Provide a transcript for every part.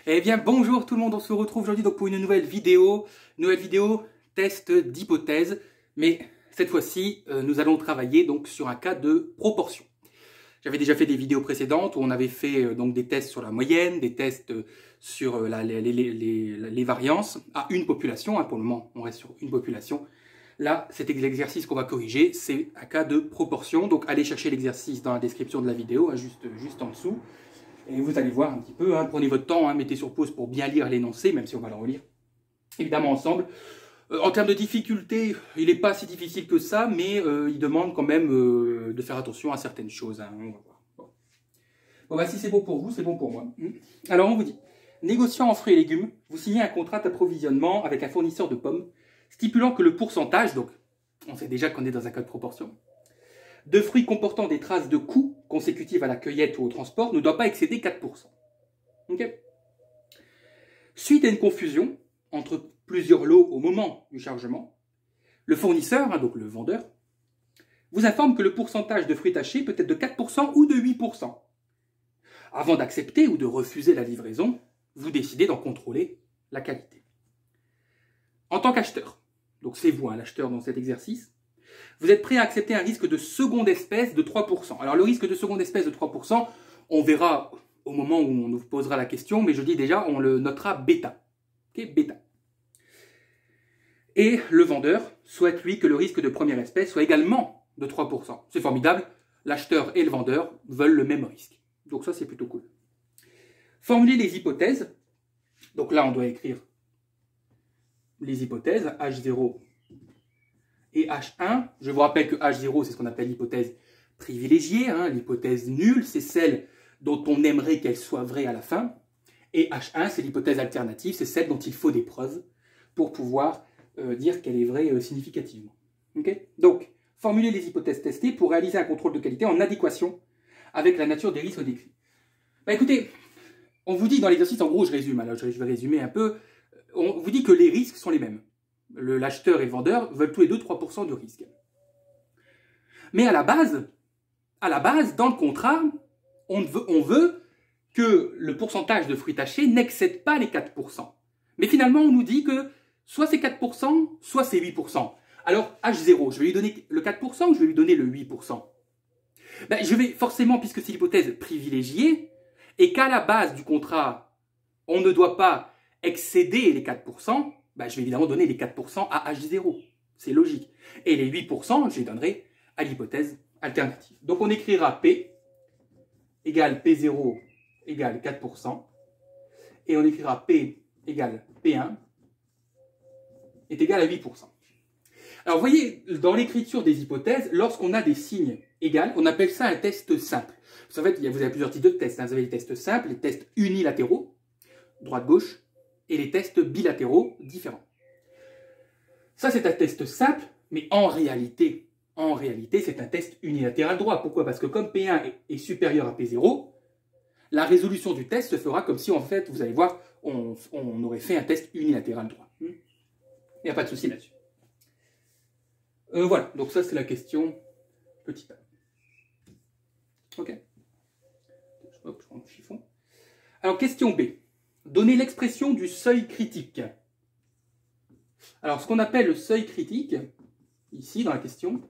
Eh bien, bonjour tout le monde, on se retrouve aujourd'hui donc pour une nouvelle vidéo test d'hypothèse, mais cette fois-ci, nous allons travailler donc sur un cas de proportion. J'avais déjà fait des vidéos précédentes où on avait fait donc des tests sur la moyenne, des tests sur les variances à une population, pour le moment on reste sur une population. Là, cet exercice qu'on va corriger, c'est un cas de proportion, donc allez chercher l'exercice dans la description de la vidéo, juste en dessous. Et vous allez voir un petit peu, prenez votre temps, mettez sur pause pour bien lire l'énoncé, même si on va le relire évidemment ensemble. En termes de difficulté, il n'est pas si difficile que ça, mais il demande quand même de faire attention à certaines choses. On va voir. Bon, si c'est bon pour vous, c'est bon pour moi. Alors on vous dit, négociant en fruits et légumes, vous signez un contrat d'approvisionnement avec un fournisseur de pommes, stipulant que le pourcentage, donc on sait déjà qu'on est dans un cas de proportion, de fruits comportant des traces de coûts consécutives à la cueillette ou au transport ne doit pas excéder 4%. Okay. Suite à une confusion entre plusieurs lots au moment du chargement, le fournisseur, donc le vendeur, vous informe que le pourcentage de fruits tachés peut être de 4% ou de 8%. Avant d'accepter ou de refuser la livraison, vous décidez d'en contrôler la qualité. En tant qu'acheteur, donc c'est vous l'acheteur dans cet exercice, vous êtes prêt à accepter un risque de seconde espèce de 3%. Alors le risque de seconde espèce de 3%, on verra au moment où on nous posera la question, mais je dis déjà, on le notera bêta. Okay, bêta. Et le vendeur souhaite, lui, que le risque de première espèce soit également de 3%. C'est formidable, l'acheteur et le vendeur veulent le même risque. Donc ça, c'est plutôt cool. Formuler les hypothèses. Donc là, on doit écrire les hypothèses, H0 et H1. Je vous rappelle que H0, c'est ce qu'on appelle l'hypothèse privilégiée. L'hypothèse nulle, c'est celle dont on aimerait qu'elle soit vraie à la fin. Et H1, c'est l'hypothèse alternative, c'est celle dont il faut des preuves pour pouvoir dire qu'elle est vraie significativement. Okay. Donc, formuler les hypothèses testées pour réaliser un contrôle de qualité en adéquation avec la nature des risques décrits. Écoutez, on vous dit dans l'exercice, en gros, je résume, alors je vais résumer un peu, on vous dit que les risques sont les mêmes. L'acheteur et le vendeur veulent tous les deux 3% de risque. Mais à la base, dans le contrat, on veut que le pourcentage de fruits tachés n'excède pas les 4%. Mais finalement, on nous dit que soit c'est 4%, soit c'est 8%. Alors, H0, je vais lui donner le 4% ou je vais lui donner le 8%? Je vais forcément, puisque c'est l'hypothèse privilégiée, et qu'à la base du contrat, on ne doit pas excéder les 4%, je vais évidemment donner les 4% à H0. C'est logique. Et les 8%, je les donnerai à l'hypothèse alternative. Donc on écrira P égale P0 égale 4%. Et on écrira P égale P1 est égal à 8%. Alors vous voyez, dans l'écriture des hypothèses, lorsqu'on a des signes égaux, on appelle ça un test simple. En fait, vous avez plusieurs types de tests. Vous avez les tests simples, les tests unilatéraux, droite-gauche, et les tests bilatéraux différents. Ça, c'est un test simple, mais en réalité, c'est un test unilatéral droit. Pourquoi? Parce que comme P1 est supérieur à P0, la résolution du test se fera comme si, en fait, vous allez voir, on aurait fait un test unilatéral droit. Il n'y a pas de souci là-dessus. Voilà, donc ça, c'est la question petit a. Ok. Hop, je prends le chiffon. Alors, question B. Donnez l'expression du seuil critique. Alors, ce qu'on appelle le seuil critique, ici dans la question,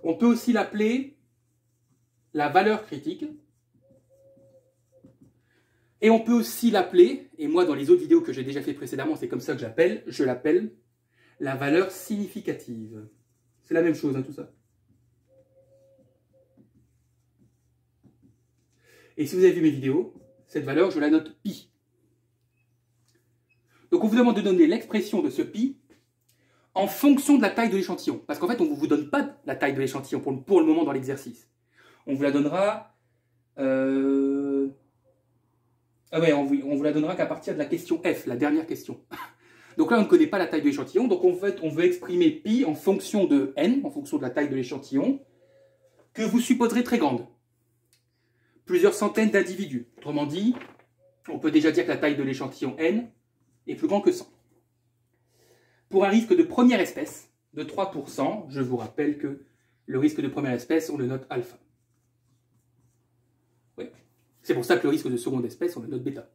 on peut aussi l'appeler la valeur critique. Et on peut aussi l'appeler, et moi dans les autres vidéos que j'ai déjà fait précédemment, c'est comme ça que je l'appelle la valeur significative. C'est la même chose, tout ça. Et si vous avez vu mes vidéos, cette valeur, je la note pi. Donc on vous demande de donner l'expression de ce pi en fonction de la taille de l'échantillon. Parce qu'en fait, on ne vous donne pas la taille de l'échantillon pour le moment dans l'exercice. On vous la donnera... on vous la donnera qu'à partir de la question F, la dernière question. Donc là, on ne connaît pas la taille de l'échantillon. Donc en fait, on veut exprimer pi en fonction de n, en fonction de la taille de l'échantillon, que vous supposerez très grande. Plusieurs centaines d'individus. Autrement dit, on peut déjà dire que la taille de l'échantillon n est plus grand que 100. Pour un risque de première espèce de 3%, je vous rappelle que le risque de première espèce, on le note alpha. Oui. C'est pour ça que le risque de seconde espèce, on le note bêta.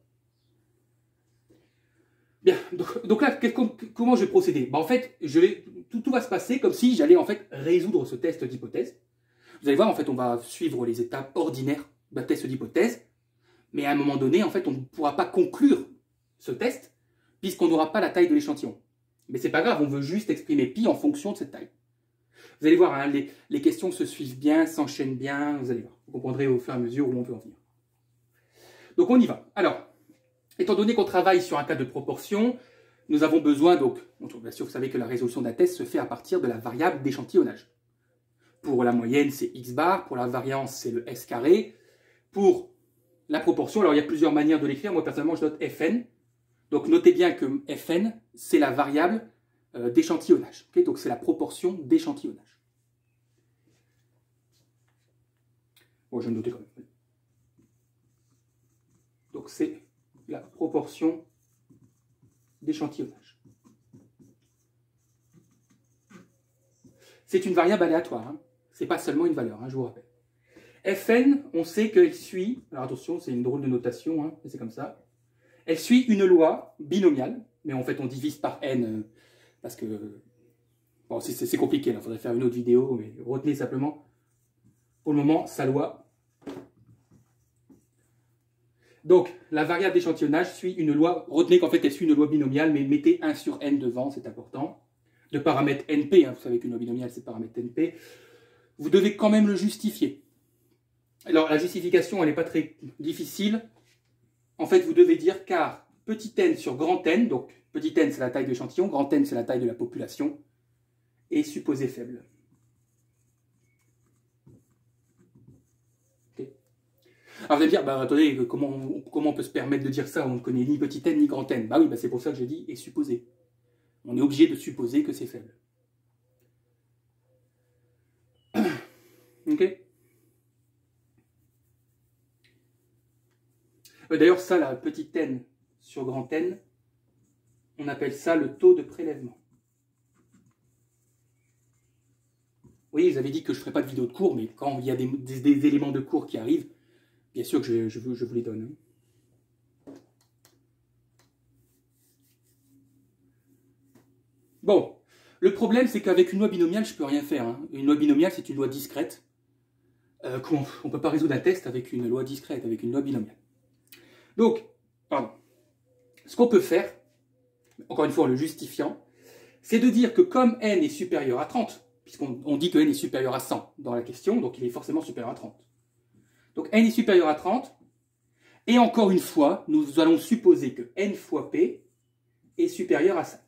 Bien, donc là, comment je vais procéder? En fait, tout va se passer comme si j'allais en fait résoudre ce test d'hypothèse. Vous allez voir, en fait, on va suivre les étapes ordinaires d'un test d'hypothèse, mais à un moment donné, en fait, on ne pourra pas conclure ce test puisqu'on n'aura pas la taille de l'échantillon. Mais c'est pas grave, on veut juste exprimer pi en fonction de cette taille. Vous allez voir, hein, les questions se suivent bien, s'enchaînent bien, vous allez voir. Vous comprendrez au fur et à mesure où on peut en venir. Donc on y va. Alors, étant donné qu'on travaille sur un cas de proportion, nous avons besoin, donc, bien sûr, vous savez que la résolution d'un test se fait à partir de la variable d'échantillonnage. Pour la moyenne, c'est x bar, pour la variance, c'est le s carré. Pour la proportion, alors il y a plusieurs manières de l'écrire, moi personnellement je note fn. Donc notez bien que fn, c'est la variable d'échantillonnage. Okay, donc c'est la proportion d'échantillonnage. Bon, je vais le noter quand même. Donc c'est la proportion d'échantillonnage. C'est une variable aléatoire, hein. Ce n'est pas seulement une valeur, hein, je vous rappelle. Fn, on sait qu'elle suit, alors attention, c'est une drôle de notation, hein, c'est comme ça. Elle suit une loi binomiale, mais en fait on divise par n, parce que, bon, c'est compliqué, il faudrait faire une autre vidéo, mais retenez simplement, pour le moment, sa loi. Donc, la variable d'échantillonnage suit une loi, retenez qu'en fait elle suit une loi binomiale, mais mettez 1 sur n devant, c'est important. Le paramètre np, hein, vous savez qu'une loi binomiale c'est le paramètre np, vous devez quand même le justifier. Alors la justification elle n'est pas très difficile. En fait vous devez dire car petit n sur grand N, donc petit n c'est la taille de l'échantillon, grand N c'est la taille de la population, est supposé faible. Okay. Alors vous allez me dire, bah, attendez, comment on peut se permettre de dire ça? On ne connaît ni petit n ni grand N. Bah oui, bah, c'est pour ça que j'ai dit est supposé. On est obligé de supposer que c'est faible. Ok. D'ailleurs, ça, la petite n sur grand N, on appelle ça le taux de prélèvement. Oui, vous avez dit que je ne ferai pas de vidéo de cours, mais quand il y a des éléments de cours qui arrivent, bien sûr que je vous les donne. Bon, le problème, c'est qu'avec une loi binomiale, je ne peux rien faire. Hein. Une loi binomiale, c'est une loi discrète. On ne peut pas résoudre un test avec une loi discrète, avec une loi binomiale. Donc, pardon. Ce qu'on peut faire, encore une fois en le justifiant, c'est de dire que comme n est supérieur à 30, puisqu'on dit que n est supérieur à 100 dans la question, donc il est forcément supérieur à 30. Donc n est supérieur à 30, et encore une fois, nous allons supposer que n fois p est supérieur à 5.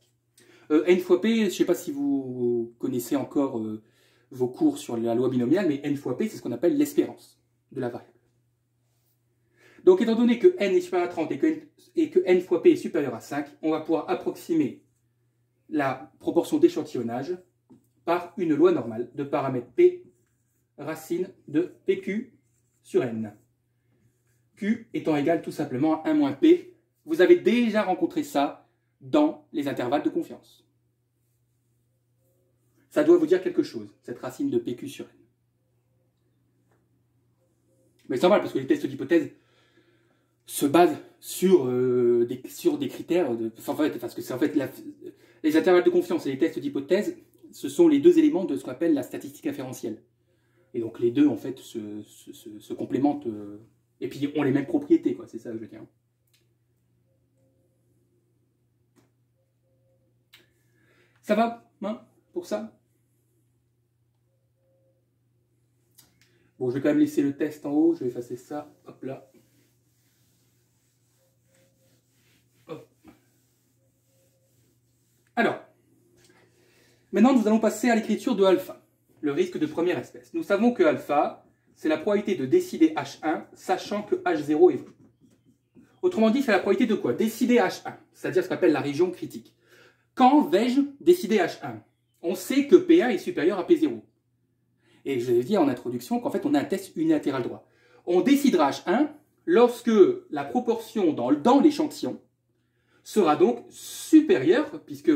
N fois p, je ne sais pas si vous connaissez encore vos cours sur la loi binomiale, mais n fois p, c'est ce qu'on appelle l'espérance de la variable. Donc, étant donné que n est supérieur à 30 et que n fois p est supérieur à 5, on va pouvoir approximer la proportion d'échantillonnage par une loi normale de paramètre p racine de pq sur n. Q étant égal tout simplement à 1 moins p. Vous avez déjà rencontré ça dans les intervalles de confiance. Ça doit vous dire quelque chose, cette racine de pq sur n. Mais c'est normal, parce que les tests d'hypothèse se basent sur des critères, parce que c'est en fait les intervalles de confiance et les tests d'hypothèse, ce sont les deux éléments de ce qu'on appelle la statistique inférentielle. Et donc les deux, en fait, se complémentent, et puis ont les mêmes propriétés, quoi, c'est ça que je veux dire. Ça va, hein, pour ça? Bon, je vais quand même laisser le test en haut, je vais effacer ça, hop là. Hop. Alors, maintenant nous allons passer à l'écriture de alpha, le risque de première espèce. Nous savons que alpha, c'est la probabilité de décider H1, sachant que H0 est vrai. Autrement dit, c'est la probabilité de quoi? Décider H1, c'est-à-dire ce qu'on appelle la région critique. Quand vais-je décider H1? On sait que P1 est supérieur à P0. Et je vais dire en introduction qu'en fait, on a un test unilatéral droit. On décidera H1 lorsque la proportion dans l'échantillon sera donc supérieure, puisque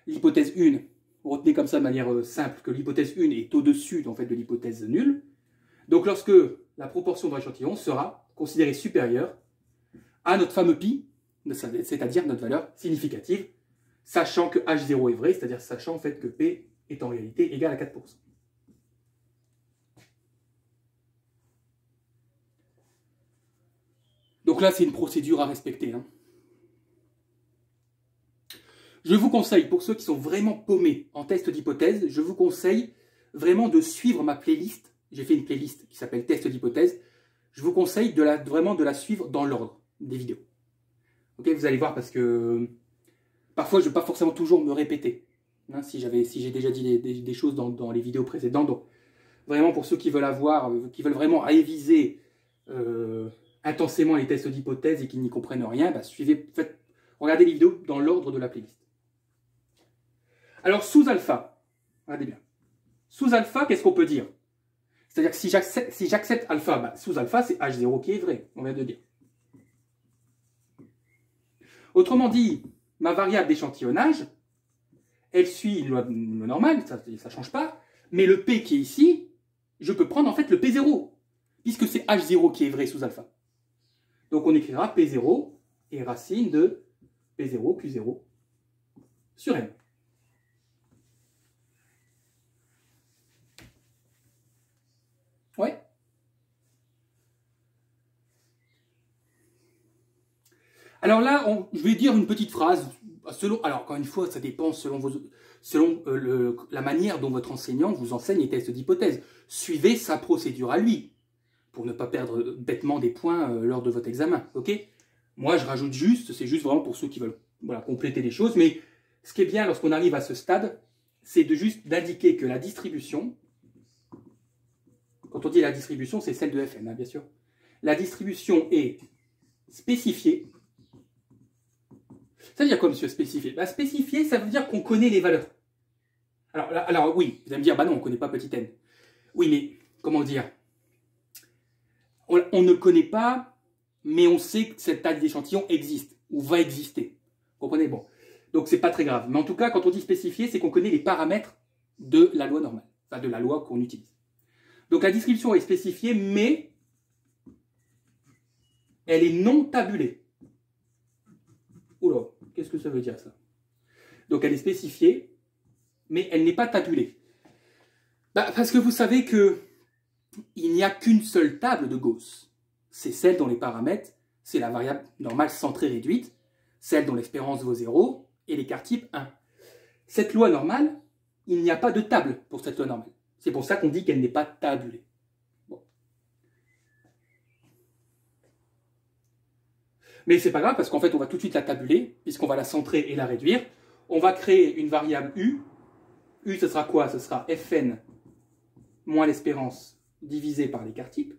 l'hypothèse 1, retenez comme ça de manière simple que l'hypothèse 1 est au-dessus en fait, de l'hypothèse nulle. Donc lorsque la proportion dans l'échantillon sera considérée supérieure à notre fameux pi, c'est-à-dire notre valeur significative, sachant que H0 est vrai, c'est-à-dire sachant en fait que P est en réalité égal à 4%. Donc là, c'est une procédure à respecter. Hein. Je vous conseille, pour ceux qui sont vraiment paumés en test d'hypothèse, je vous conseille vraiment de suivre ma playlist. J'ai fait une playlist qui s'appelle test d'hypothèse. Je vous conseille vraiment de la suivre dans l'ordre des vidéos. Ok, vous allez voir parce que parfois, je ne vais pas forcément toujours me répéter. Hein, si j'ai déjà dit des choses dans les vidéos précédentes. Donc, vraiment, pour ceux qui veulent qui veulent vraiment réviser intensément les tests d'hypothèse et qui n'y comprennent rien, bah, regardez les vidéos dans l'ordre de la playlist. Alors, sous alpha, regardez bien. Sous alpha, qu'est-ce qu'on peut dire? C'est-à-dire que si j'accepte alpha, bah, sous alpha, c'est H0 qui est vrai, on vient de dire. Autrement dit, ma variable d'échantillonnage, elle suit une loi normale, ça ne change pas, mais le P qui est ici, je peux prendre en fait le P0, puisque c'est H0 qui est vrai sous alpha. Donc on écrira P0 et racine de P0 Q0 sur M. Ouais. Alors là, je vais dire une petite phrase. Alors encore une fois, ça dépend selon la manière dont votre enseignant vous enseigne les tests d'hypothèse. Suivez sa procédure à lui, pour ne pas perdre bêtement des points lors de votre examen. Ok? Moi, je rajoute juste, c'est juste vraiment pour ceux qui veulent compléter les choses. Mais ce qui est bien lorsqu'on arrive à ce stade, c'est juste d'indiquer que la distribution, quand on dit la distribution, c'est celle de Fn, hein, bien sûr. La distribution est spécifiée. Ça veut dire quoi, monsieur, spécifié? Bah, spécifié, ça veut dire qu'on connaît les valeurs. Alors oui, vous allez me dire, bah non, on ne connaît pas petit n. Oui, mais comment dire? On ne connaît pas, mais on sait que cette taille d'échantillon existe, ou va exister. Vous comprenez? Bon. Donc, c'est pas très grave. Mais en tout cas, quand on dit spécifié, c'est qu'on connaît les paramètres de la loi normale, enfin de la loi qu'on utilise. Donc, la distribution est spécifiée, mais elle est non tabulée. Oula, qu'est-ce que ça veut dire, ça? Donc, elle est spécifiée, mais elle n'est pas tabulée. Bah, parce que vous savez que il n'y a qu'une seule table de Gauss. C'est celle dont les paramètres, c'est la variable normale centrée réduite, celle dont l'espérance vaut 0 et l'écart type 1. Cette loi normale, il n'y a pas de table pour cette loi normale. C'est pour ça qu'on dit qu'elle n'est pas tabulée. Bon. Mais c'est pas grave parce qu'en fait, on va tout de suite la tabuler, puisqu'on va la centrer et la réduire. On va créer une variable U. U, ce sera quoi? Ce sera Fn moins l'espérance divisé par l'écart type.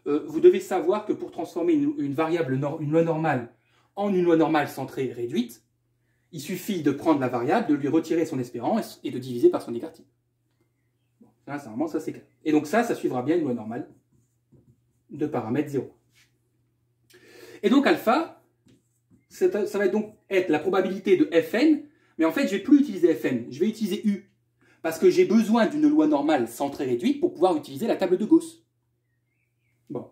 Vous devez savoir que pour transformer une loi normale en une loi normale centrée réduite, il suffit de prendre la variable, de lui retirer son espérance et de diviser par son écart type. Bon, vraiment, ça c'est clair. Et donc ça suivra bien une loi normale de paramètre 0. Et donc alpha, ça va donc être la probabilité de Fn, mais en fait, je ne vais plus utiliser Fn, je vais utiliser U. Parce que j'ai besoin d'une loi normale centrée réduite pour pouvoir utiliser la table de Gauss. Bon.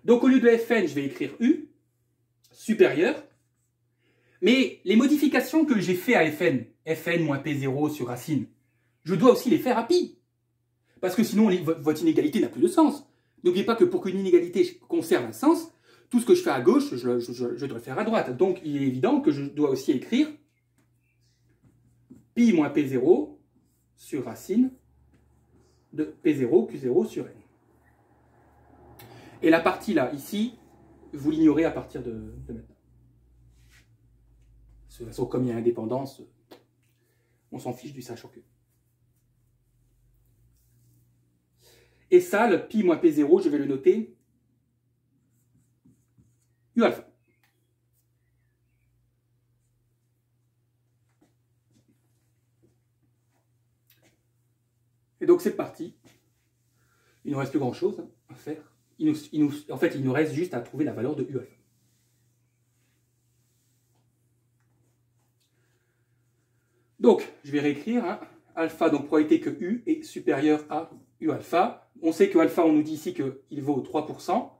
Donc au lieu de Fn, je vais écrire U, supérieur. Mais les modifications que j'ai fait à Fn, Fn moins P0 sur racine, je dois aussi les faire à pi. Parce que sinon, votre inégalité n'a plus de sens. N'oubliez pas que pour qu'une inégalité conserve un sens, tout ce que je fais à gauche, je dois le faire à droite. Donc il est évident que je dois aussi écrire pi moins P0 sur racine de P0, Q0 sur N. Et la partie là, ici, vous l'ignorez à partir de maintenant. De toute façon, comme il y a indépendance, on s'en fiche du sachant que. Et ça, le pi moins P0, je vais le noter U alpha. Et donc c'est parti. Il ne nous reste plus grand chose à faire. En fait, il nous reste juste à trouver la valeur de U alpha. Donc, je vais réécrire. Hein. alpha, donc probabilité que U est supérieur à U alpha. On sait que alpha, on nous dit ici qu'il vaut 3%.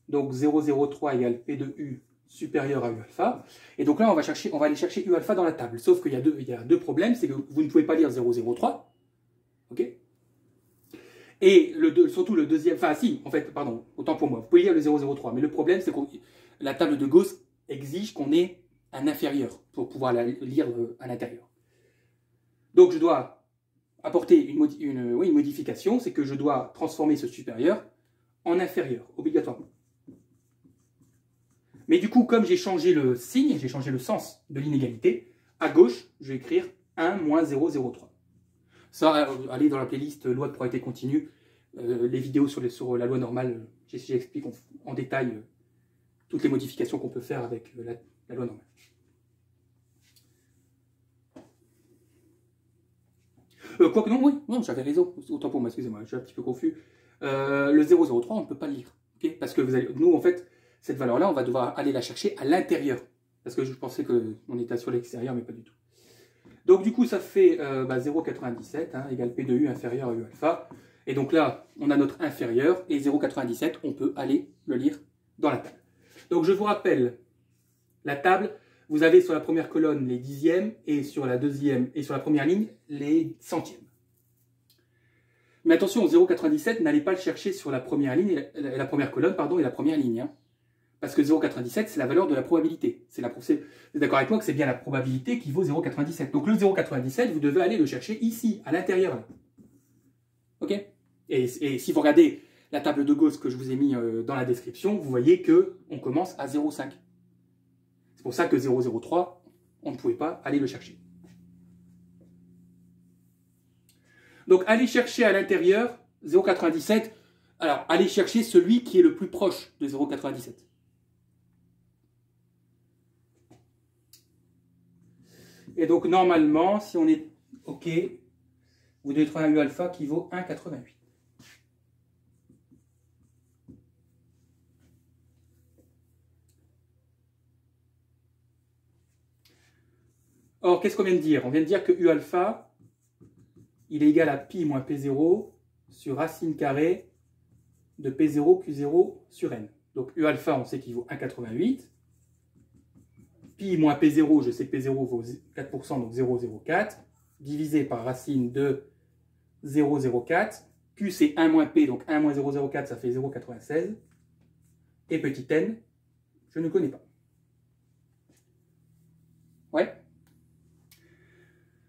Donc 0,03 égale P de U supérieur à U alpha. Et donc là, on va aller chercher U alpha dans la table. Sauf qu'il y a deux problèmes, c'est que vous ne pouvez pas lire 0,03. OK? Et surtout le deuxième, enfin si, en fait, pardon, autant pour moi, vous pouvez lire le 0,03. Mais le problème, c'est que la table de Gauss exige qu'on ait un inférieur pour pouvoir la lire à l'intérieur. Donc je dois apporter une modification, c'est que je dois transformer ce supérieur en inférieur, obligatoirement. Mais du coup, comme j'ai changé le signe, j'ai changé le sens de l'inégalité, à gauche, je vais écrire 1 moins 0,03. Ça, allez dans la playlist loi de probabilité continue, les vidéos sur la loi normale, j'explique en détail toutes les modifications qu'on peut faire avec la loi normale. Quoique non, oui, non, j'avais raison, autant pour moi, excusez-moi, je suis un petit peu confus. Le 0,03, on ne peut pas le lire, okay, parce que nous, en fait, cette valeur-là, on va devoir aller la chercher à l'intérieur, parce que je pensais qu'on était sur l'extérieur, mais pas du tout. Donc du coup, ça fait 0,97 égale P de U inférieur à U alpha. Et donc là, on a notre inférieur, et 0,97, on peut aller le lire dans la table. Donc je vous rappelle, la table, vous avez sur la première colonne les dixièmes, et sur la deuxième, et sur la première ligne, les centièmes. Mais attention, 0,97, n'allez pas le chercher sur la première ligne, la première colonne, pardon, et la première ligne. Parce que 0,97, c'est la valeur de la probabilité. Vous êtes d'accord avec moi que c'est bien la probabilité qui vaut 0,97. Donc le 0,97, vous devez aller le chercher ici, à l'intérieur. OK? Et si vous regardez la table de Gauss que je vous ai mis dans la description, vous voyez qu'on commence à 0,5. C'est pour ça que 0,03, on ne pouvait pas aller le chercher. Donc aller chercher à l'intérieur, 0,97, alors allez chercher celui qui est le plus proche de 0,97. Et donc, normalement, si on est OK, vous devez trouver un U alpha qui vaut 1,88. Or, qu'est-ce qu'on vient de dire? On vient de dire que U alpha, il est égal à pi moins P0 sur racine carrée de P0 Q0 sur N. Donc, U alpha, on sait qu'il vaut 1,88. Pi moins P0, je sais que P0 vaut 4%, donc 0,04, divisé par racine de 0,04. Q, c'est 1 moins P, donc 1 moins 0,04, ça fait 0,96. Et petit n, je ne connais pas. Ouais.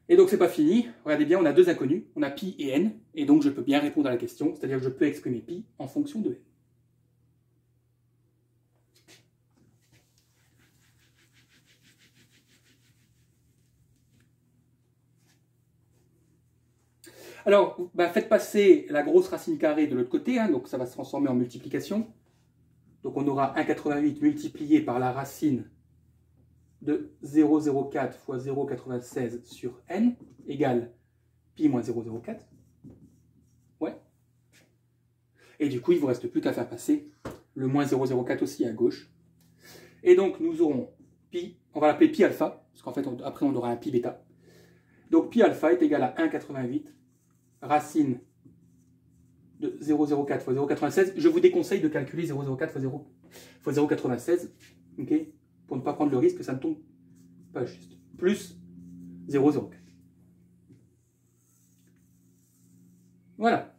Et donc, c'est pas fini. Regardez bien, on a deux inconnus. On a pi et n. Et donc, je peux bien répondre à la question. C'est-à-dire que je peux exprimer pi en fonction de n. Alors, faites passer la grosse racine carrée de l'autre côté, donc ça va se transformer en multiplication. Donc on aura 1,88 multiplié par la racine de 0,04 fois 0,96 sur n égale pi moins 0,04. Ouais. Et du coup, il ne vous reste plus qu'à faire passer le moins 0,04 aussi à gauche. Et donc, nous aurons pi, on va l'appeler pi alpha, parce qu'en fait, après, on aura un pi bêta. Donc, pi alpha est égal à 1,88 racine de 0,04 fois 0,96. Je vous déconseille de calculer 0,04 fois 0,96, okay, pour ne pas prendre le risque que ça ne tombe pas juste. Plus 0,04. Voilà.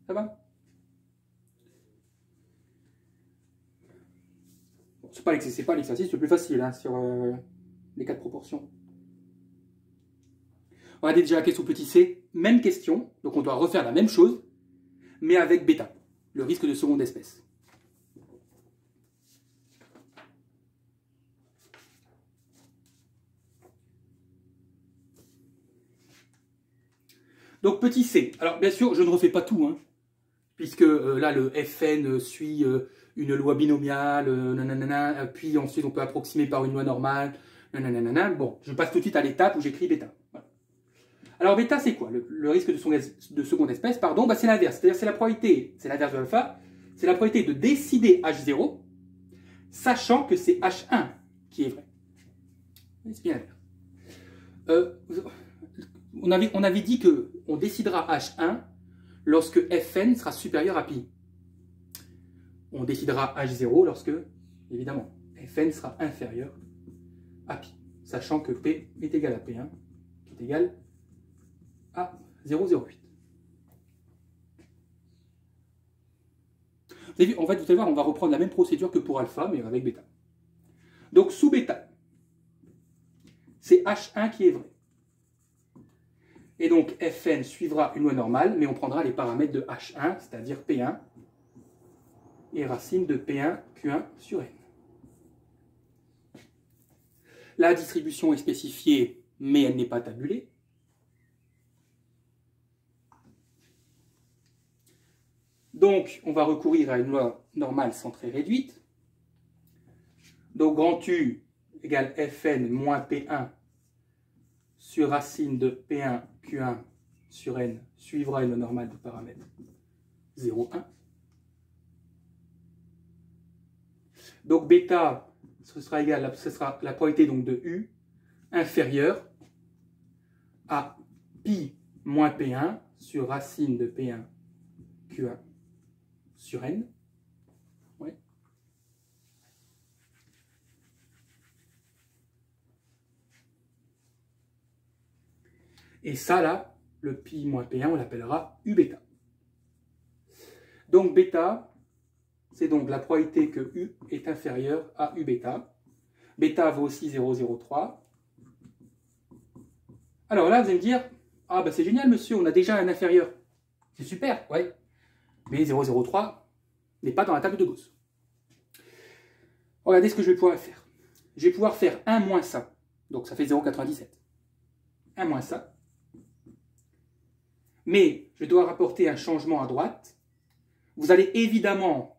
Ça va? C'est pas l'exercice le plus facile sur les 4 proportions. Regardez déjà la question petit c, même question, donc on doit refaire la même chose, mais avec bêta, le risque de seconde espèce. Donc petit c, alors bien sûr je ne refais pas tout, puisque là le Fn suit une loi binomiale, nanana, puis ensuite on peut approximer par une loi normale, nanana. Bon, je passe tout de suite à l'étape où j'écris bêta. Voilà. Alors bêta c'est quoi? Le risque de seconde espèce, pardon, c'est l'inverse, c'est-à-dire c'est la probabilité, c'est l'inverse de alpha, c'est la probabilité de décider H0 sachant que c'est H1 qui est vrai. C'est bien on avait dit qu'on décidera H1 lorsque Fn sera supérieur à pi. On décidera H0 lorsque, évidemment, Fn sera inférieur à pi, sachant que P est égal à P1, qui est égal à 0,08. Vous avez vu, en fait, vous allez voir, on va reprendre la même procédure que pour alpha, mais avec bêta. Donc, sous bêta, c'est H1 qui est vrai. Et donc, Fn suivra une loi normale, mais on prendra les paramètres de H1, c'est-à-dire P1, et racine de P1, Q1 sur N. La distribution est spécifiée, mais elle n'est pas tabulée. Donc, on va recourir à une loi normale centrée réduite. Donc, grand U égale Fn moins P1 sur racine de P1, Q1 sur N suivra une loi normale du paramètre 0, 1. Donc, bêta, ce sera la probabilité donc, de U inférieure à pi moins P1 sur racine de P1, Q1 sur N. Ouais. Et ça, là, le pi moins P1, on l'appellera U bêta. Donc, bêta, c'est donc la probabilité que U est inférieur à U bêta. Bêta vaut aussi 0,03. Alors là, vous allez me dire, ah ben c'est génial monsieur, on a déjà un inférieur. C'est super, ouais. Mais 0,03 n'est pas dans la table de Gauss. Regardez ce que je vais pouvoir faire. Je vais pouvoir faire 1 moins ça. Donc ça fait 0,97. 1 moins ça. Mais je dois rapporter un changement à droite. Vous allez évidemment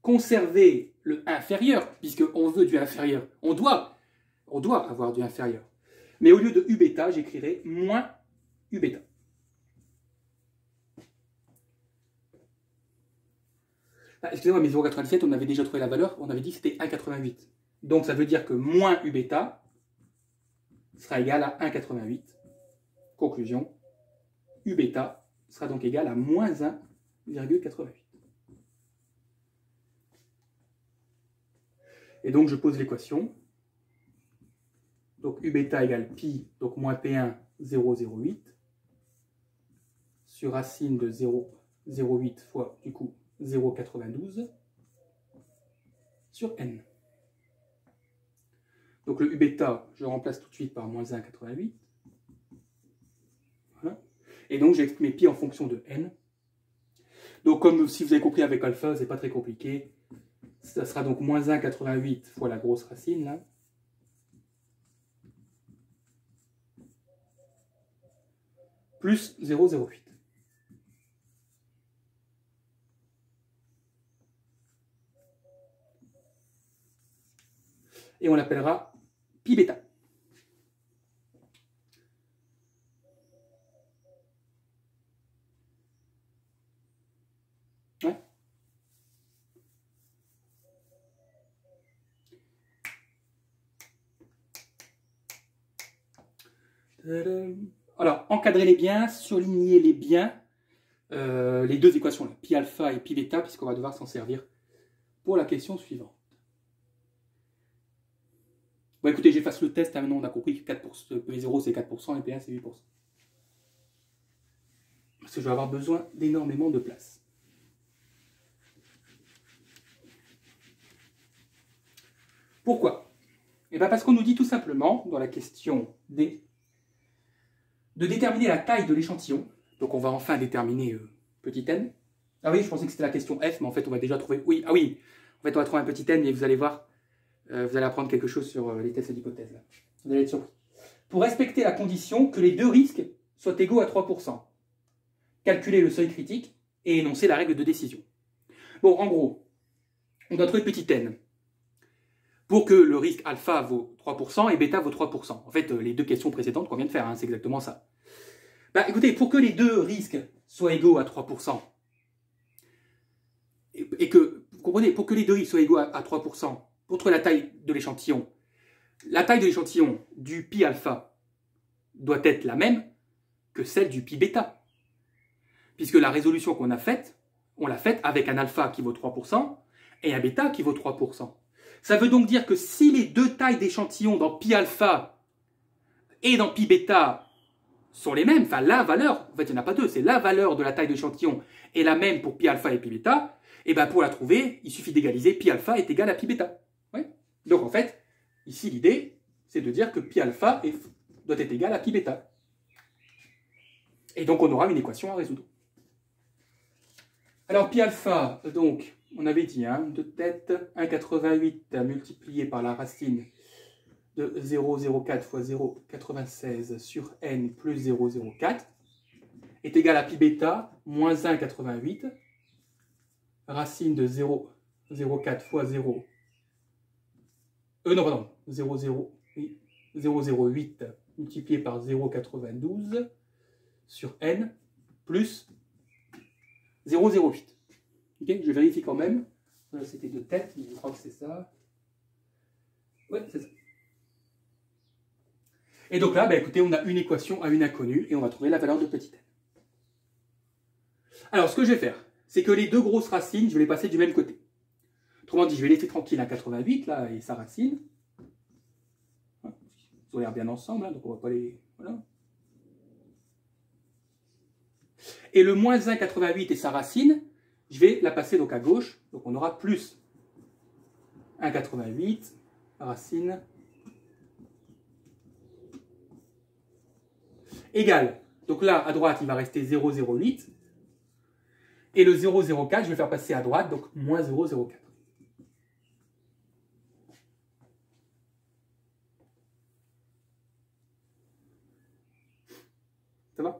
conserver le inférieur, puisqu'on veut du inférieur. On doit avoir du inférieur. Mais au lieu de U bêta, j'écrirai moins U bêta. Ah, excusez-moi, mais 0,97, on avait déjà trouvé la valeur, on avait dit que c'était 1,88. Donc ça veut dire que moins U bêta sera égal à 1,88. Conclusion, U bêta sera donc égal à moins 1,88. Et donc je pose l'équation. Donc U bêta égale pi, donc moins P1, 0,08, sur racine de 0,08 fois, du coup, 0,92, sur N. Donc le U bêta, je remplace tout de suite par moins 1,88. Voilà. Et donc j'ai exprimé pi en fonction de N. Donc comme si vous avez compris avec alpha, c'est pas très compliqué. Ça sera donc moins 1,88 fois la grosse racine, là. Plus 0,08. Et on l'appellera pi bêta. Ouais. Alors, encadrez-les bien, surlignez-les bien, les deux équations, là, pi alpha et pi bêta, puisqu'on va devoir s'en servir pour la question suivante. Bon, écoutez, j'efface le test, hein, maintenant on a compris que P0 c'est 4% et P1 c'est 8%. Parce que je vais avoir besoin d'énormément de place. Pourquoi? Eh bien parce qu'on nous dit tout simplement, dans la question D, de déterminer la taille de l'échantillon. Donc on va enfin déterminer petit n. Ah oui, je pensais que c'était la question F, mais en fait on va déjà trouver... Oui, ah oui, en fait on va trouver un petit n, mais vous allez voir, vous allez apprendre quelque chose sur les tests d'hypothèse. Vous allez être surpris. Pour respecter la condition que les deux risques soient égaux à 3%, calculer le seuil critique et énoncer la règle de décision. Bon, en gros, on doit trouver petit n. Pour que le risque alpha vaut 3% et bêta vaut 3%. En fait, les deux questions précédentes qu'on vient de faire, hein, c'est exactement ça. Bah, écoutez, pour que les deux risques soient égaux à 3%, et que, vous comprenez, pour que les deux risques soient égaux à 3%, contre la taille de l'échantillon. La taille de l'échantillon du pi alpha doit être la même que celle du pi bêta. Puisque la résolution qu'on a faite, on l'a faite avec un alpha qui vaut 3% et un bêta qui vaut 3%. Ça veut donc dire que si les deux tailles d'échantillon dans pi alpha et dans pi bêta sont les mêmes, enfin la valeur, en fait il n'y en a pas deux, c'est la valeur de la taille d'échantillon est la même pour pi alpha et pi bêta, et bien pour la trouver, il suffit d'égaliser pi alpha est égal à pi bêta. Ouais. Donc en fait, ici l'idée, c'est de dire que pi alpha doit être égal à pi bêta. Et donc on aura une équation à résoudre. Alors pi alpha, donc, on avait dit, hein, de tête, 1,88 multiplié par la racine de 0,04 fois 0,96 sur n plus 0,04 est égal à pi bêta moins 1,88 racine de 0,04 fois 0, non, pardon, 0,08 multiplié par 0,92 sur n plus 0,08. Okay, je vérifie quand même. C'était de tête, mais je crois que c'est ça. Oui, c'est ça. Et donc là, bah, écoutez, on a une équation à une inconnue et on va trouver la valeur de petit n. Alors, ce que je vais faire, c'est que les deux grosses racines, je vais les passer du même côté. Autrement dit, je vais laisser tranquille un 88 là et sa racine. Ils ont l'air bien ensemble, hein, donc on va pas les... Voilà. Et le moins 1,88 et sa racine, je vais la passer donc à gauche. Donc on aura plus 1,88 racine égale. Donc là, à droite, il va rester 0,08. Et le 0,04, je vais faire passer à droite, donc moins 0,04. Ça va ?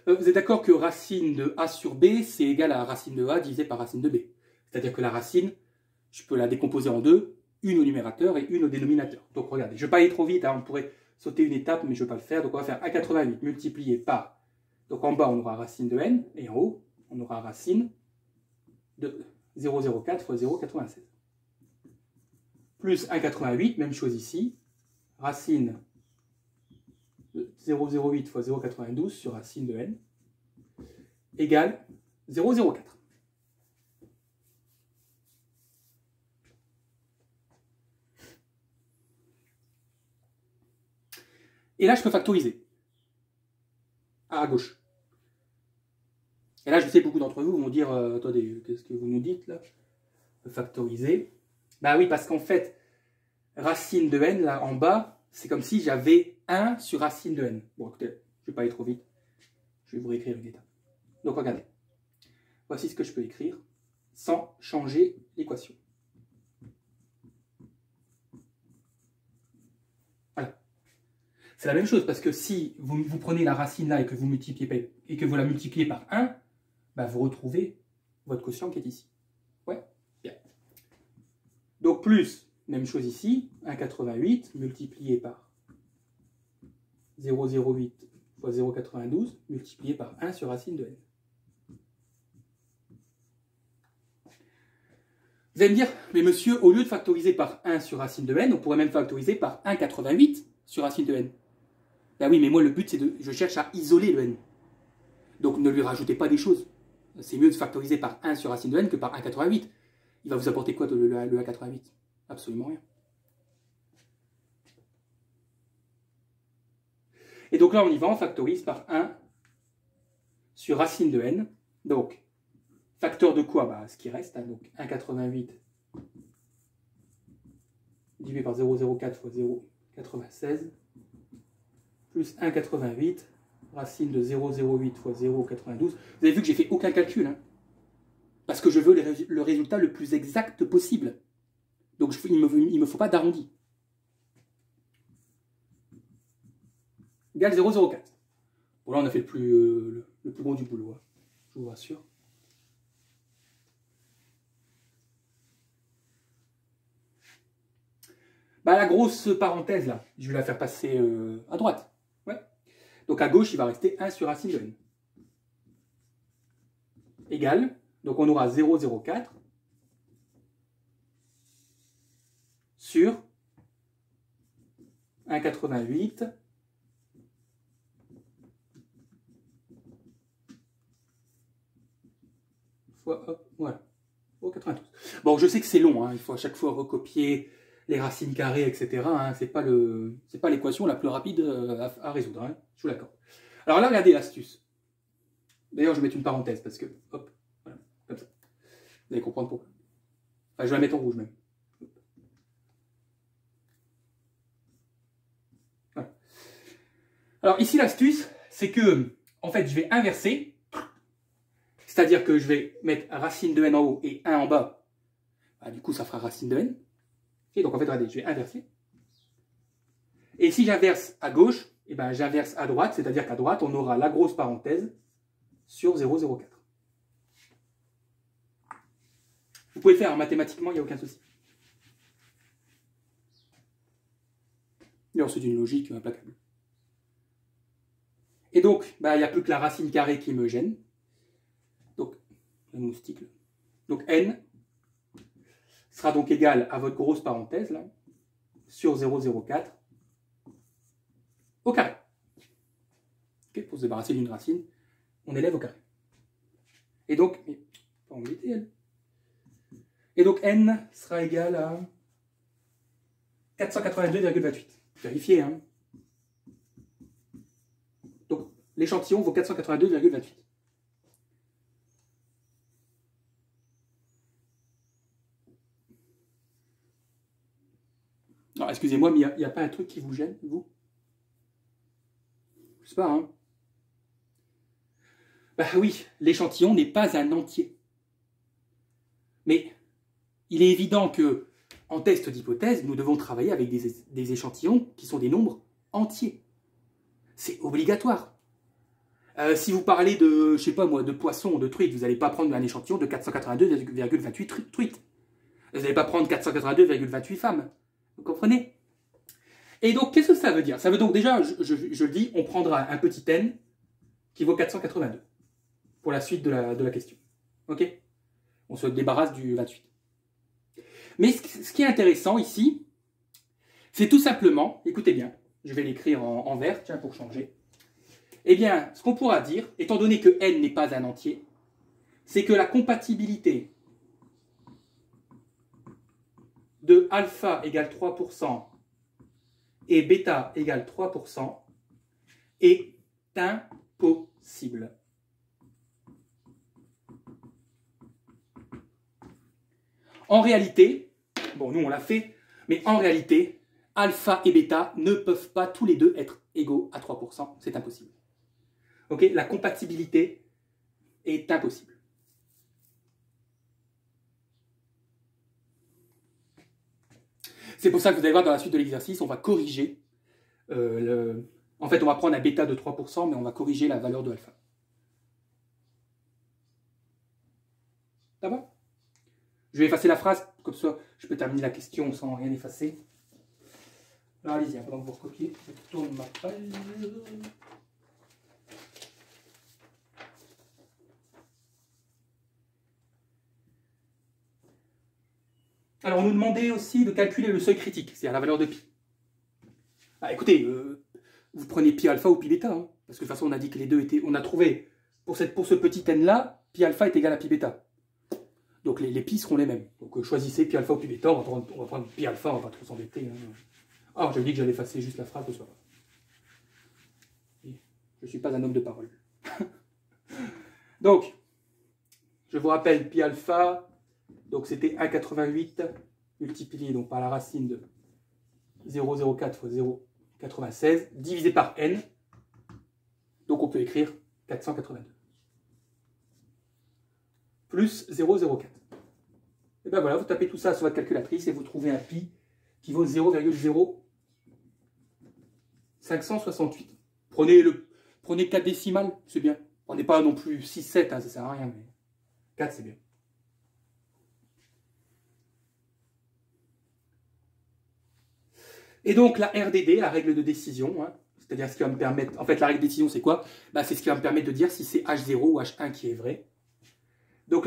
Vous êtes d'accord que racine de a sur b, c'est égal à racine de a divisé par racine de b. C'est-à-dire que la racine, je peux la décomposer en deux, une au numérateur et une au dénominateur. Donc regardez, je ne vais pas aller trop vite, hein, on pourrait sauter une étape, mais je ne vais pas le faire. Donc on va faire 1,88 multiplié par, donc en bas on aura racine de n, et en haut on aura racine de 0,04 fois 0,96. Plus 1,88, même chose ici, racine de 0,08 fois 0,92 sur racine de n égale 0,04. Et là, je peux factoriser. À gauche. Et là, je sais, beaucoup d'entre vous vont dire, attendez, qu'est-ce que vous nous dites là? Factoriser. Bah oui, parce qu'en fait, racine de n, là, en bas, c'est comme si j'avais 1 sur racine de n. Bon, écoutez, je ne vais pas aller trop vite. Je vais vous réécrire une étape. Donc, regardez. Voici ce que je peux écrire sans changer l'équation. Voilà. C'est la même chose, parce que si vous prenez la racine là et que vous la multipliez par 1, bah vous retrouvez votre quotient qui est ici. Ouais, bien. Donc plus, même chose ici, 1,88 multiplié par 0,08 fois 0,92 multiplié par 1 sur racine de n. Vous allez me dire, mais monsieur, au lieu de factoriser par 1 sur racine de n, on pourrait même factoriser par 1,88 sur racine de n. Ben oui, mais moi le but c'est je cherche à isoler le n. Donc ne lui rajoutez pas des choses. C'est mieux de factoriser par 1 sur racine de n que par 1,88. Il va vous apporter quoi le 1,88? Absolument rien. Et donc là on y va, on factorise par 1 sur racine de n. Donc, facteur de quoi? Bah, ce qui reste, hein, donc 1,88 divisé par 0,04 fois 0,96 plus 1,88 racine de 0,08 fois 0,92. Vous avez vu que j'ai fait aucun calcul, hein, parce que je veux le résultat le plus exact possible. Donc il ne me faut pas d'arrondi. Égale 0,04. Bon là on a fait le plus bon du boulot, hein, je vous rassure. Bah, la grosse parenthèse là, je vais la faire passer à droite. Ouais. Donc à gauche, il va rester 1 sur racine de n. Égal, donc on aura 0,04 sur 1,88 fois, hop, voilà, 0,92. Bon, je sais que c'est long, hein, il faut à chaque fois recopier les racines carrées, etc. Hein, c'est pas l'équation la plus rapide à résoudre, hein, je vous l'accorde. Alors là, regardez l'astuce. D'ailleurs, je vais mettre une parenthèse parce que, hop, voilà, comme ça. Vous allez comprendre pourquoi. Enfin, je vais la mettre en rouge même. Voilà. Alors ici, l'astuce, c'est que, en fait, je vais inverser. C'est-à-dire que je vais mettre racine de n en haut et 1 en bas. Bah, du coup, ça fera racine de n. Et donc, en fait, regardez, je vais inverser. Et si j'inverse à gauche, eh ben, j'inverse à droite, c'est-à-dire qu'à droite, on aura la grosse parenthèse sur 0,04. Vous pouvez le faire, hein, mathématiquement, il n'y a aucun souci. D'ailleurs, c'est une logique implacable. Et donc, bah, il n'y a plus que la racine carrée qui me gêne. Donc, le moustique. Donc, n sera donc égal à votre grosse parenthèse, là, sur 0,04 au carré. Okay, pour se débarrasser d'une racine, on élève au carré. Et donc, pas embêter, elle. Et donc, n sera égal à 482,28. Vérifiez, hein. Donc, l'échantillon vaut 482,28. Non, excusez-moi, mais il n'y a pas un truc qui vous gêne, vous? Je sais pas, hein. Bah oui, l'échantillon n'est pas un entier. Mais il est évident que, en test d'hypothèse, nous devons travailler avec des échantillons qui sont des nombres entiers. C'est obligatoire. Si vous parlez de, je sais pas moi, de poissons ou de truites, vous n'allez pas prendre un échantillon de 482,28 truites. Vous n'allez pas prendre 482,28 femmes. Vous comprenez? Et donc, qu'est-ce que ça veut dire? Ça veut donc déjà, je le dis, on prendra un petit n qui vaut 482 pour la suite de la question. Ok? On se débarrasse du 28. Mais ce qui est intéressant ici, c'est tout simplement, écoutez bien, je vais l'écrire en vert, tiens, pour changer. Eh bien, ce qu'on pourra dire, étant donné que n n'est pas un entier, c'est que la compatibilité de alpha égale 3% et bêta égale 3% est impossible. En réalité, bon, nous on l'a fait, mais en réalité, alpha et bêta ne peuvent pas tous les deux être égaux à 3%. C'est impossible. Ok, la compatibilité est impossible. C'est pour ça que vous allez voir dans la suite de l'exercice, on va corriger. En fait, on va prendre un bêta de 3%, mais on va corriger la valeur de alpha. Ça va? Je vais effacer la phrase, comme ça je peux terminer la question sans rien effacer. Alors allez-y, pendant que vous recopiez, je tourne ma page. Alors on nous demandait aussi de calculer le seuil critique, c'est-à-dire la valeur de pi. Ah, écoutez, vous prenez pi alpha ou pi bêta, hein, parce que de toute façon on a dit que les deux étaient... On a trouvé, pour ce petit n là, pi alpha est égal à pi bêta. Donc les pi seront les mêmes. Donc choisissez pi alpha ou pi bêta, on va prendre pi alpha, on va pas trop s'embêter. Hein. Ah, j'avais dit que j'allais effacer juste la phrase ce soir. Je ne suis pas un homme de parole. Donc, je vous rappelle, pi alpha, donc c'était 1,88 multiplié donc, par la racine de 0,04 fois 0,96 divisé par n. Donc on peut écrire 482. Plus 0,04. Et bien voilà, vous tapez tout ça sur votre calculatrice et vous trouvez un pi qui vaut 0,0568. Prenez 4 décimales, c'est bien. Prenez pas non plus 6, 7, hein, ça sert à rien, mais 4 c'est bien. Et donc la RDD, la règle de décision, hein, C'est-à-dire ce qui va me permettre... En fait, la règle de décision, c'est quoi? Bah, c'est ce qui va me permettre de dire si c'est H0 ou H1 qui est vrai. Donc,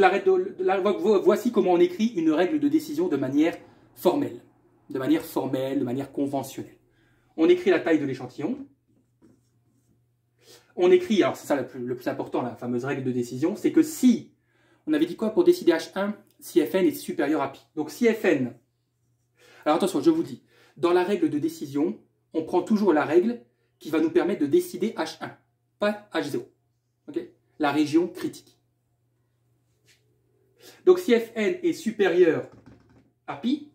voici comment on écrit une règle de décision de manière formelle. De manière conventionnelle. On écrit la taille de l'échantillon. On écrit, alors c'est ça le plus important, la fameuse règle de décision, c'est que si, on avait dit quoi pour décider H1? Si Fn est supérieur à pi. Donc si Fn... Alors attention, je vous dis, dans la règle de décision, on prend toujours la règle qui va nous permettre de décider H1, pas H0. Okay? La région critique. Donc si Fn est supérieur à pi,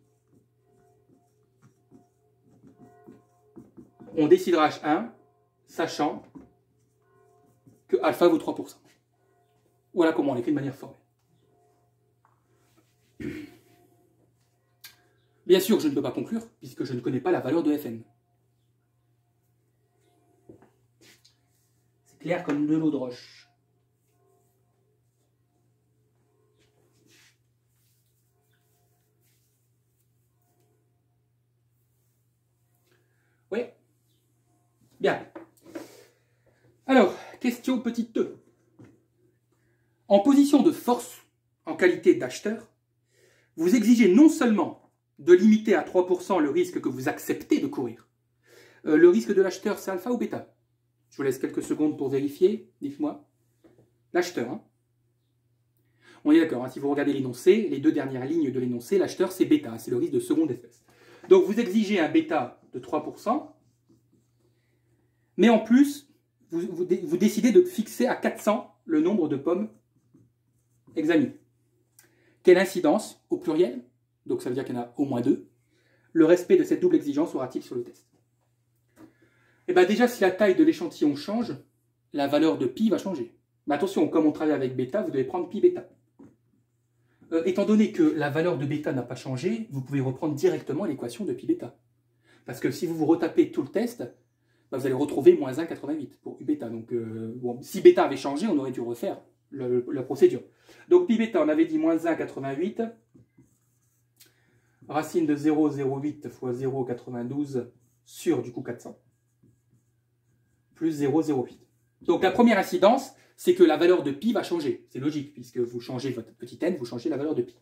on décidera H1, sachant que alpha vaut 3%. Voilà comment on l'écrit de manière formelle. Bien sûr, je ne peux pas conclure, puisque je ne connais pas la valeur de Fn. C'est clair comme de l'eau de roche. Oui. Bien. Alors, question petite 2. En position de force, en qualité d'acheteur, vous exigez non seulement de limiter à 3% le risque que vous acceptez de courir. Le risque de l'acheteur, c'est alpha ou bêta? Je vous laisse quelques secondes pour vérifier. Dites-moi. L'acheteur. Hein. On est d'accord. Hein, si vous regardez l'énoncé, les deux dernières lignes de l'énoncé, l'acheteur, c'est bêta. C'est le risque de seconde espèce. Donc, vous exigez un bêta de 3%. Mais en plus, vous décidez de fixer à 400 le nombre de pommes examinées. Quelle incidence au pluriel? Donc ça veut dire qu'il y en a au moins 2. Le respect de cette double exigence aura-t-il sur le test? Eh bien déjà, si la taille de l'échantillon change, la valeur de pi va changer. Mais attention, comme on travaille avec bêta, vous devez prendre pi bêta. Étant donné que la valeur de bêta n'a pas changé, vous pouvez reprendre directement l'équation de pi bêta. Parce que si vous vous retapez tout le test, bah vous allez retrouver moins 1,88 pour u bêta. Donc bon, si bêta avait changé, on aurait dû refaire la procédure. Donc pi bêta, on avait dit moins 1,88. Racine de 0,08 fois 0,92 sur du coup 400, plus 0,08. Donc la première incidence, c'est que la valeur de pi va changer. C'est logique, puisque vous changez votre petit n, vous changez la valeur de pi.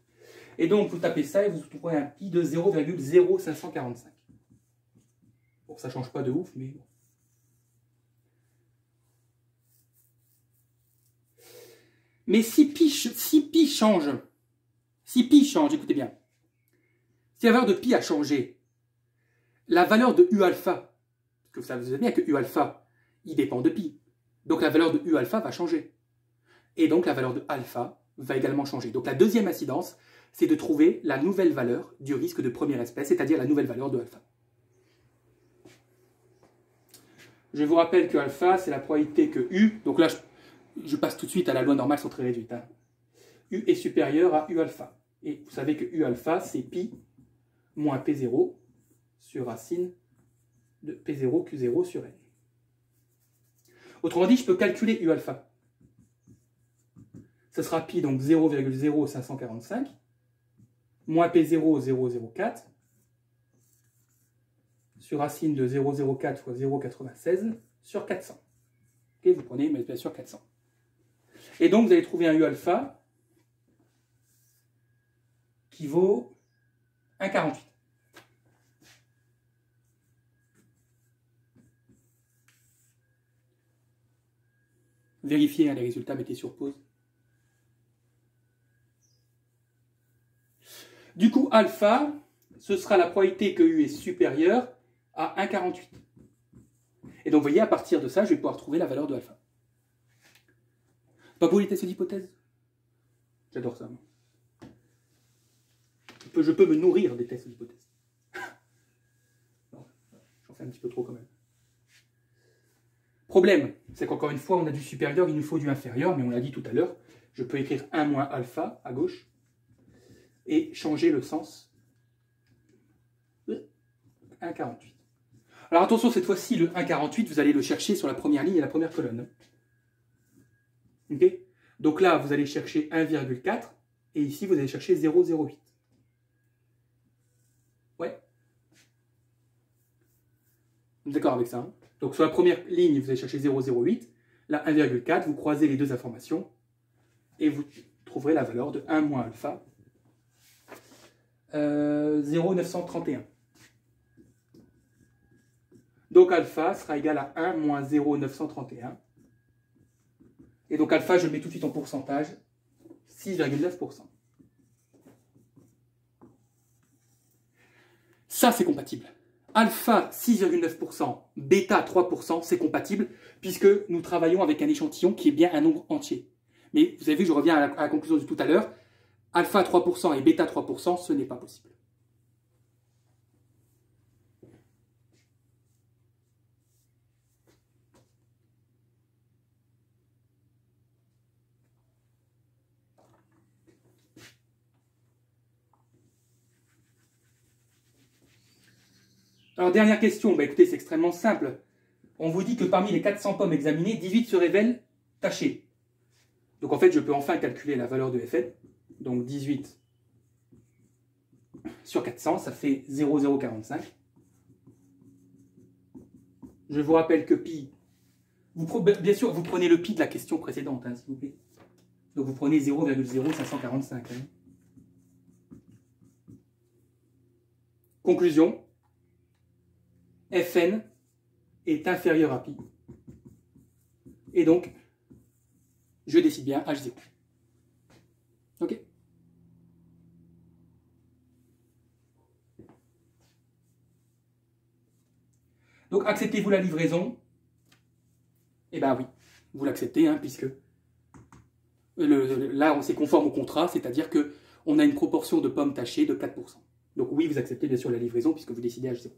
Et donc vous tapez ça et vous trouverez un pi de 0,0545. Bon, ça ne change pas de ouf, mais bon. Mais si pi change, écoutez bien, si la valeur de pi a changé, la valeur de u alpha, parce que vous savez bien que u alpha, il dépend de pi, donc la valeur de u alpha va changer. Et donc la valeur de alpha va également changer. Donc la deuxième incidence, c'est de trouver la nouvelle valeur du risque de première espèce, c'est-à-dire la nouvelle valeur de alpha. Je vous rappelle que alpha, c'est la probabilité que u, donc là je passe tout de suite à la loi normale sont très réduite, hein. U est supérieur à u alpha. Et vous savez que u alpha, c'est pi moins P0 sur racine de P0 Q0 sur N. Autrement dit, je peux calculer U alpha. Ce sera pi, donc 0,0545, moins P0, 0,04, sur racine de 0,04 fois 0,96 sur 400. Okay, vous prenez bien sûr 400. Et donc, vous allez trouver un U alpha qui vaut 1,48. Vérifiez, hein, les résultats, mettez sur pause. Du coup, alpha, ce sera la probabilité que U est supérieure à 1,48. Et donc, vous voyez, à partir de ça, je vais pouvoir trouver la valeur de alpha. Pas beau les tests d'hypothèse? J'adore ça. Je peux me nourrir des tests d'hypothèse. J'en fais un petit peu trop quand même. Problème, c'est qu'encore une fois, on a du supérieur, il nous faut du inférieur, mais on l'a dit tout à l'heure, je peux écrire 1 moins alpha à gauche et changer le sens. 1,48. Alors attention, cette fois-ci, le 1,48, vous allez le chercher sur la première ligne et la première colonne. Ok? Donc là, vous allez chercher 1,4 et ici, vous allez chercher 0,08. Ouais. D'accord avec ça, hein? Donc sur la première ligne, vous allez chercher 0,08. Là, 1,4, vous croisez les deux informations et vous trouverez la valeur de 1 moins alpha, 0,931. Donc alpha sera égal à 1 moins 0,931. Et donc alpha, je le mets tout de suite en pourcentage, 6,9%. Ça, c'est compatible. Alpha 6,9%, bêta 3%, c'est compatible puisque nous travaillons avec un échantillon qui est bien un nombre entier. Mais vous avez vu, je reviens à la conclusion de tout à l'heure, alpha 3% et bêta 3%, ce n'est pas possible. Alors, dernière question, écoutez, c'est extrêmement simple. On vous dit que parmi les 400 pommes examinées, 18 se révèlent tachées. Donc en fait, je peux enfin calculer la valeur de Fn. Donc 18 sur 400, ça fait 0,045. Je vous rappelle que pi, bien sûr, vous prenez le pi de la question précédente, hein, s'il vous plaît. Donc vous prenez 0,0545. Hein. Conclusion. Fn est inférieur à pi. Et donc, je décide bien H0. Ok? Donc, acceptez-vous la livraison? Eh bien oui, vous l'acceptez, hein, puisque là, c'est conforme au contrat, c'est-à-dire qu'on a une proportion de pommes tachées de 4%. Donc oui, vous acceptez bien sûr la livraison, puisque vous décidez H0.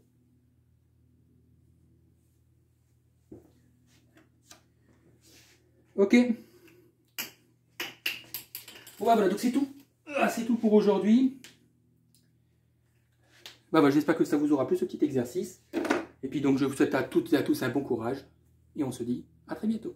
Ok. Bon, voilà, donc c'est tout. C'est tout pour aujourd'hui. Voilà, j'espère que ça vous aura plu ce petit exercice. Et puis donc je vous souhaite à toutes et à tous un bon courage. Et on se dit à très bientôt.